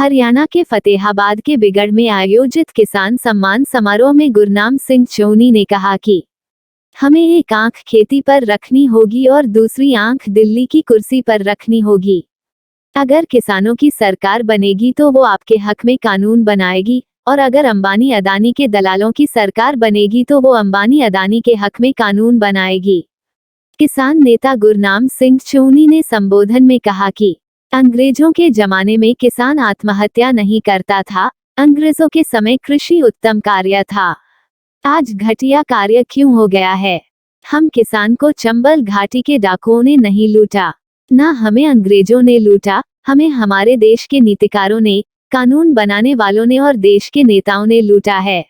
हरियाणा के फतेहाबाद के बिगड़ में आयोजित किसान सम्मान समारोह में गुरनाम सिंह चौनी ने कहा कि हमें एक आंख खेती पर रखनी होगी और दूसरी आंख दिल्ली की कुर्सी पर रखनी होगी। अगर किसानों की सरकार बनेगी तो वो आपके हक में कानून बनाएगी, और अगर अंबानी अदानी के दलालों की सरकार बनेगी तो वो अंबानी अदानी के हक में कानून बनाएगी। किसान नेता गुरनाम सिंह चौनी ने संबोधन में कहा कि अंग्रेजों के जमाने में किसान आत्महत्या नहीं करता था, अंग्रेजों के समय कृषि उत्तम कार्य था। आज घटिया कार्य क्यों हो गया है? हम किसान को चंबल घाटी के डाकुओं ने नहीं लूटा, ना हमें अंग्रेजों ने लूटा, हमें हमारे देश के नीतिकारों ने, कानून बनाने वालों ने और देश के नेताओं ने लूटा है।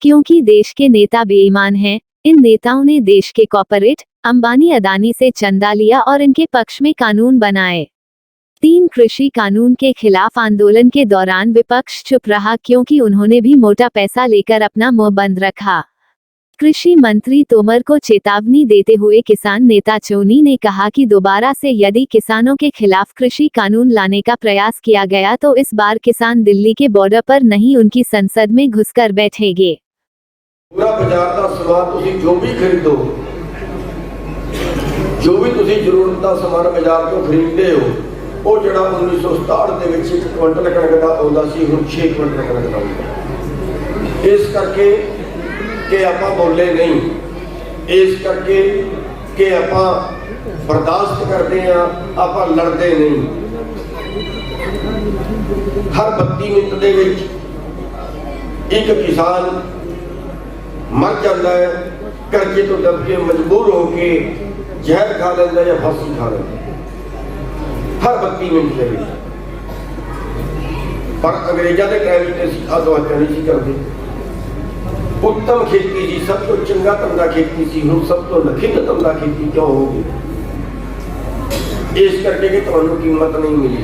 क्योंकि देश के नेता बेईमान हैं, इन नेताओं ने देश के कॉर्पोरेट अंबानी अदानी से चंदा लिया और इनके पक्ष में कानून बनाए। 3 कृषि कानून के खिलाफ आंदोलन के दौरान विपक्ष चुप रहा क्योंकि उन्होंने भी मोटा पैसा लेकर अपना मुंह बंद रखा। कृषि मंत्री तोमर को चेतावनी देते हुए किसान नेता चौनी ने कहा कि दोबारा से यदि किसानों के खिलाफ कृषि कानून लाने का प्रयास किया गया तो इस बार किसान दिल्ली के बॉर्डर पर नहीं उनकी संसद में घुसकर बैठेंगे। पूरा बाजार का समान तुसी जो भी खरीदो, जो भी तुसी जरूरत का समान बाजार तो खरीदते हो, वो जड़ा 1967 ਦੇ ਵਿੱਚ 1 ਕੁਇੰਟਲ ਕਣਕ ਦਾ ਆਉਂਦਾ ਸੀ, ਹੁਣ 6 ਕੁਇੰਟਲ ਕਣਕ ਦਾ ਆਉਂਦਾ। ਇਸ ਕਰਕੇ ਕਿ ਆਪਾਂ ਬੋਲੇ ਨਹੀਂ, ਇਸ ਕਰਕੇ ਕਿ ਆਪਾਂ ਬਰਦਾਸ਼ਤ ਕਰਦੇ ਆ, ਆਪਾਂ ਲੜਦੇ ਨਹੀਂ। ਹਰ 32 ਮਿੰਟ ਦੇ ਵਿੱਚ ਇੱਕ ਕਿਸਾਨ ਮਰ ਜਾਂਦਾ ਹੈ, ਕਰਜ਼ੇ ਤੋਂ ਦਬ ਕੇ ਮਜਬੂਰ ਹੋ ਕੇ ਜ਼ਹਿਰ ਖਾ ਲੈਂਦਾ ਜਾਂ ਫਾਂਸੀ ਖਾ ਲੈਂਦਾ हर 32 मिनट के लिए। पर अंग्रेजा के टाइम में आत्महत्या नहीं करते। उत्तम खेती जी, सब तो चंगा धंधा खेती सी, हम सब तो नखिंद धंधा खेती क्यों होगी? इस करके कि तुहानू कीमत नहीं मिली,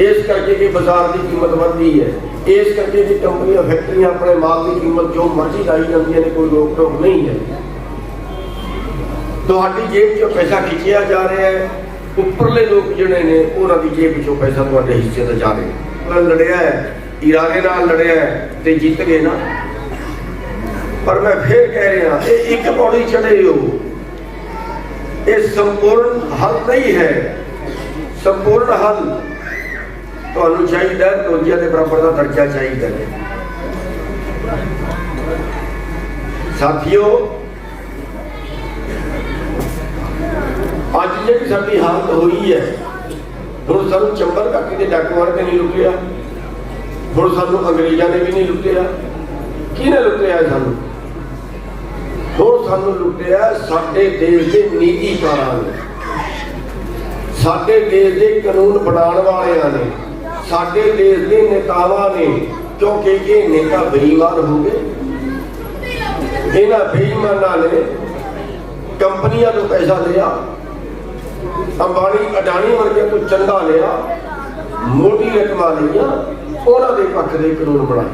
इस करके कि बाजार की कीमत बढ़ी है, इस करके कि कंपनियां फैक्ट्रियां अपने माल की कीमत जो मर्जी लाई जाती है, कोई रोक टोक नहीं है। तुहाडी जेब चों पैसा खिंचिया जा रहा है, उपरले लोग जिहड़े ने उन्हां दी जेब विचों पैसा तुहाडे हिस्से ते जा रहा है। लड़िया है, इरादे नाल लड़िया है ते जीत गए ना। पर मैं फिर कह रहा, ये एक पौड़ी चढ़े हो, ये संपूर्ण हल नहीं है। संपूर्ण हल तुहानू चाहिए दूजिया के बराबर का दर्जा चाहिए। साथियों, अज जी साडी हालत हुई है, हुण सानू चंबल घाटी के डाकुआं ने नहीं लुटिया, हुण सानू अंग्रेज़ां ने भी नहीं लुटिया। किहने लुटिया सानू? हुण सानू लुटिया साडे देश के नीतिकारां ने, साडे देश के कानून बनाने वालियां ने, साडे देश के नेतावां ने। क्योंकि ये नेता बेईमान हो गए। इन्हां बेईमानां ने कंपनियां तो पैसा लिया, अंबानी अडानी वर्गे तो चंदा लिया, मोटी रकम लिया, उन्होंने पक्ष के कानून बनाए।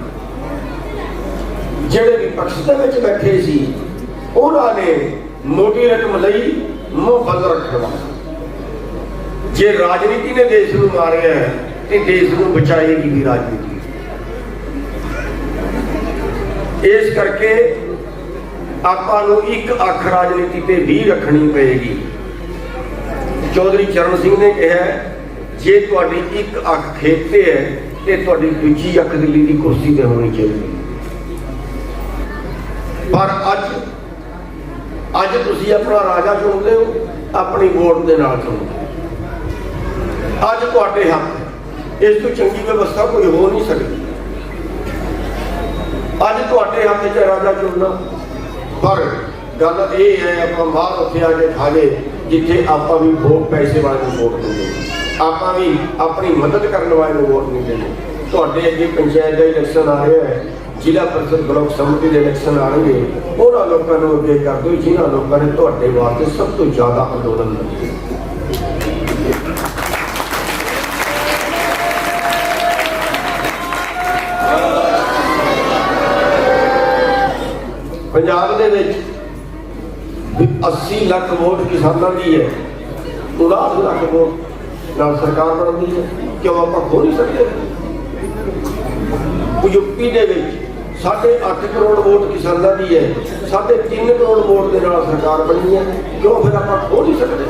जिहड़े विपक्ष दे विच बैठे सी उन्होंने मोटी रकम लई, मुंह बंद रखना। जे राजनीति ने देश को मारिया है तो देश को बचाएगी भी राजनीति। इस करके आपां नूं एक अख राजनीति ते भी रखनी पेगी। चौधरी चरण सिंह ने कहा, जे तुहाडी एक अख खेत ते है तो तुहाडी दूजी अख दिल्ली की कुर्सी ते होनी चाहिए। पर अज तुसीं अपना राजा चुनते हो, अपनी वोट के नाल चुनते हो। अज तुहाडे हक, इस तो चंगी व्यवस्था कोई हो नहीं सकती। अज तुहाडे हक च राजा चुनना। पर गल यह है, आप बाहर उत्थे आके खा गए जिथे आप भी वोट पैसे वाले वोट नहीं देंगे, आप भी अपनी मदद करने वाले वोट नहीं देंगे। तुहाडे अगे पंचायत का इलैक्शन आ रहा है, जिला परिषद ब्लॉक समिति के इलैक्शन आएंगे, उन्होंने लोगों को अगे कर दो जिन्होंने लोगों ने तुहाडे वास्ते सब तो ज़्यादा अंदोलन लगे। पंजाब दे विच 80 लाख वोट किसानों की है, 59 लाख वोट सरकार बनती है। क्यों आप खो नहीं सकते? यूपी ਦੇ ਵਿੱਚ 8.5 ਕਰੋੜ ਵੋਟ ਕਿਸਾਨਾਂ ਦੀ ਹੈ, 3.5 ਕਰੋੜ ਵੋਟ ਦੇ ਨਾਲ ਸਰਕਾਰ ਬਣੀ ਹੈ। ਕਿਉਂ ਫਿਰ ਆਪਾਂ ਖੋ ਨਹੀਂ ਸਕਦੇ?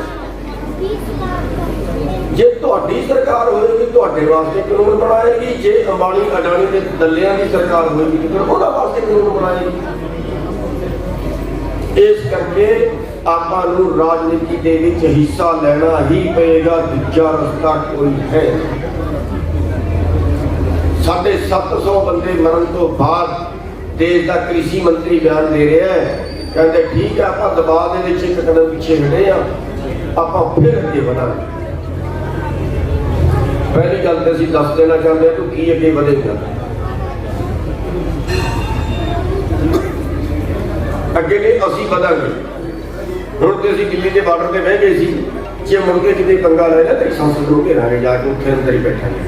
ਜੇ ਤੁਹਾਡੀ ਸਰਕਾਰ ਹੋਏਗੀ ਤੁਹਾਡੇ ਵਾਸਤੇ ਕਾਨੂੰਨ ਬਣਾਏਗੀ, ਜੇ ਅੰਬਾਨੀ ਅਡਾਨੀ ਦੇ ਦੱਲਿਆਂ ਦੀ ਸਰਕਾਰ ਹੋਏਗੀ ਤਾਂ ਫਿਰ ਉਹਨਾਂ ਵਾਸਤੇ ਕਾਨੂੰਨ ਬਣਾਏਗੀ। ਇਸ ਕਰਕੇ ਆਪਾਂ ਨੂੰ ਰਾਜਨੀਤੀ ਦੇ ਵਿੱਚ ਹਿੱਸਾ ਲੈਣਾ ਹੀ ਪਏਗਾ, ਦੂਜਾ ਰਸਤਾ ਕੋਈ ਹੈ। 750 ਬੰਦੇ ਮਰਨ ਤੋਂ ਬਾਅਦ ਦੇਸ਼ ਦਾ ਕ੍ਰਿਸ਼ੀ ਮੰਤਰੀ ਬਿਆਨ ਦੇ ਰਿਹਾ ਹੈ, ਕਹਿੰਦੇ ਠੀਕ ਹੈ ਆਪਾਂ ਦਬਾਅ ਦੇ ਵਿੱਚ ਇੱਕ ਕਦਮ ਪਿੱਛੇ ਹਟੇ ਆ, ਆਪਾਂ ਫਿਰ ਅੱਗੇ ਵਧਾਂਗੇ। ਪਹਿਲੀ ਗੱਲ ਤੇ ਅਸੀਂ ਦੱਸ ਦੇਣਾ ਚਾਹੁੰਦੇ ਹਾਂ ਕਿ ਕੀ ਅੱਗੇ ਵਧੇਗਾ। ਅੱਗੇ ਲਈ ਅਸੀਂ ਵਧਾਂਗੇ। ਹੁਣ ਤੇ ਅਸੀਂ ਦਿੱਲੀ ਦੇ ਬਾਰਡਰ ਤੇ ਬਹਿ ਗਏ ਸੀ, ਜੇ ਮੁੜ ਕੇ ਕਿਤੇ ਪੰਗਾ ਲੈ ਲਿਆ ਤੇ ਸੰਸਦ ਨੂੰ ਘੇਰਾਂਗੇ, ਜਾ ਕੇ ਉੱਥੇ ਅੰਦਰ ਹੀ ਬੈਠਾਂਗੇ।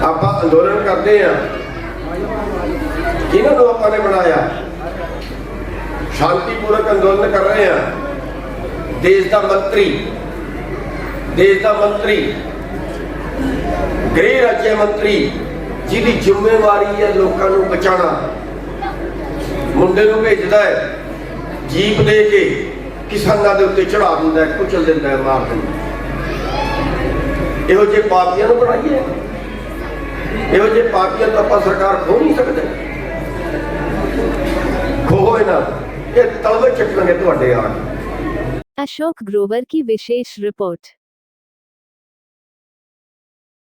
ਆਪਾਂ ਅੰਦੋਲਨ ਕਰਦੇ ਹਾਂ, ਕਿਹਨਾਂ ਨੂੰ ਆਪਾਂ ਨੇ ਬਣਾਇਆ? ਸ਼ਾਂਤੀਪੂਰਕ ਅੰਦੋਲਨ ਕਰ ਰਹੇ ਹਾਂ। ਦੇਸ਼ ਦਾ ਮੰਤਰੀ ਗ੍ਰਹਿ ਰਾਜ ਮੰਤਰੀ ਜਿਹਦੀ ਜ਼ਿੰਮੇਵਾਰੀ ਹੈ ਲੋਕਾਂ ਨੂੰ ਬਚਾਉਣਾ, ਮੁੰਡੇ ਨੂੰ ਭੇਜਦਾ ਹੈ ਜੀਪ ਦੇ ਕੇ, ਕਿਸਾਨਾਂ ਦੇ ਉੱਤੇ ਚੜਾ ਦਿੰਦਾ ਹੈ, ਕੁਚਲ ਦਿੰਦਾ ਹੈ, ਮਾਰ ਦਿੰਦਾ। ਇਹੋ ਜਿਹੇ ਪਾਪੀਆਂ ਨੂੰ ਬਣਾਈਏ? ਇਹੋ ਜਿਹੇ ਪਾਪੀਆਂ ਤੋਂ ਆਪਾਂ ਸਰਕਾਰ ਖੋ ਨਹੀਂ ਸਕਦੇ। ਖੋਹੋ ਇਹਨਾਂ, ਇਹ ਤਲਵੇ ਚੱਕਣਗੇ ਤੁਹਾਡੇ ਆ। अशोक ग्रोवर की विशेष रिपोर्ट।